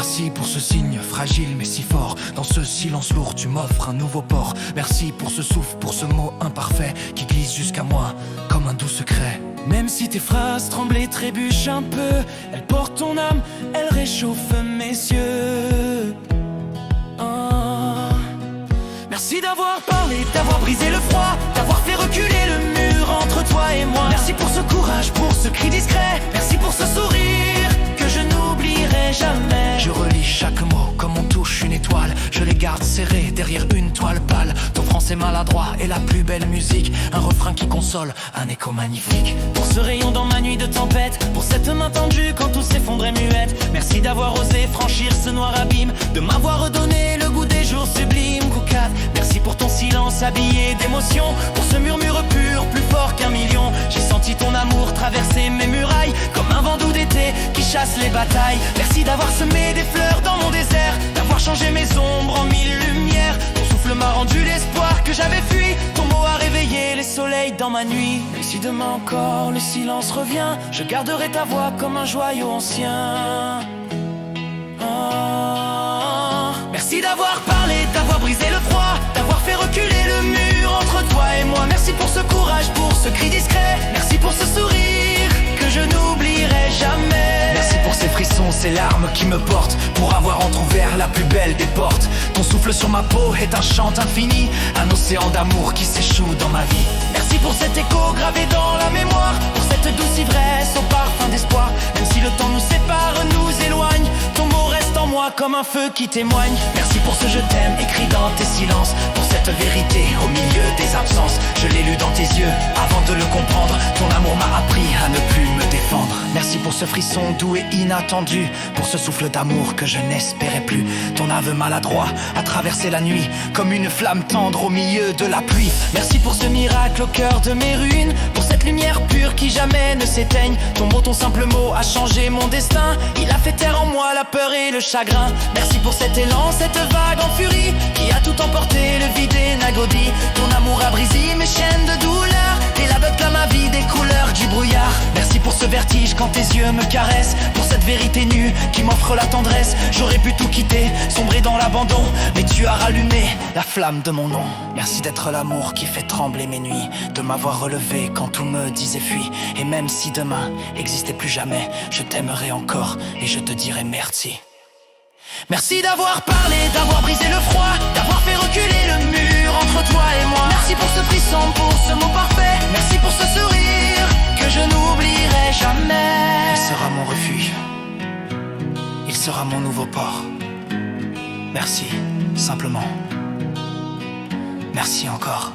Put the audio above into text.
Merci pour ce signe fragile mais si fort. Dans ce silence lourd tu m'offres un nouveau port. Merci pour ce souffle, pour ce mot imparfait qui glisse jusqu'à moi comme un doux secret. Même si tes phrases tremblent et trébuchent un peu, elles portent ton âme, elles réchauffent mes yeux. Merci d'avoir parlé, d'avoir brisé le froid, d'avoir fait reculer le mur entre toi et moi. Merci pour ce courage, pour ce cri discret. Merci pour ce sourire que je n'oublierai jamais. Je relis chaque mot comme on touche une étoile. Je les garde serrés derrière une toile pâle. Ton français maladroit est la plus belle musique. Un refrain qui console, un écho magnifique. Pour ce rayon dans ma nuit de tempête, pour cette main tendue quand tout s'effondrait muette. Merci d'avoir osé franchir ce noir abîme, de m'avoir redonné le goût des jours sublimes. Koukat, merci pour ton silence habillé d'émotion, pour ce murmure pur, plus fort qu'un million. J'ai senti ton amour traverser mes murailles, comme un vent doux d'été qui chasse les batailles. Merci d'avoir semé des fleurs dans mon désert, d'avoir changé mes ombres en mille lumières. Ton souffle m'a rendu l'espoir que j'avais fui, ton mot a réveillé les soleils dans ma nuit. Et si demain encore le silence revient, je garderai ta voix comme un joyau ancien. Merci d'avoir parlé, d'avoir brisé le froid, d'avoir fait reculer le mur entre toi et moi. Merci pour ce courage, pour ce cri discret. Merci pour ce sourire que je n'oublierai jamais. Merci pour ces frissons, ces larmes qui me portent, pour avoir entrouvert la plus belle des portes. Ton souffle sur ma peau est un chant infini, un océan d'amour qui s'échoue dans ma vie. Merci pour cet écho gravé dans la mémoire, pour cette douce ivresse au parfum d'espoir. Même si le temps nous sépare, nous éloigne, ton mot reste en moi comme un feu qui témoigne. Merci pour ce je t'aime écrit dans tes silences, pour cette vérité au milieu des absences. Je l'ai lu dans tes yeux avant de le comprendre. Ton amour m'a appris à ne plus me défendre. Merci pour ce frisson doux et inattendu, pour ce souffle d'amour que je n'espérais plus. Ton aveu maladroit a traversé la nuit comme une flamme tendre au milieu de la pluie. Merci pour ce miracle au cœur de mes ruines, pour cette lumière pure qui jamais ne s'éteigne. Ton mot, ton simple mot a changé mon destin. Il a fait taire en moi la peur et le chagrin. Merci pour cet élan, cette vague en furie qui a tout emporté, le vide et Nagodi. Ton amour a brisé mes chaînes de douleur et l'aveugle à ma vie des couleurs du brouillard. Merci pour ce vertige quand tes yeux me caressent, pour cette vérité nue qui m'offre la tendresse. J'aurais pu tout quitter, sombrer dans l'abandon, mais tu as rallumé la flamme de mon nom. Merci d'être l'amour qui fait trembler mes nuits, de m'avoir relevé quand tout me disait fuis. Et même si demain n'existait plus jamais, je t'aimerai encore et je te dirai merci. Merci d'avoir parlé, d'avoir brisé le froid, d'avoir fait reculer le mur entre toi et moi. Merci pour ce frisson, pour ce mot parfait. Merci pour ce sourire que je n'oublierai jamais. Il sera mon refuge, il sera mon nouveau port. Merci, simplement. Merci encore.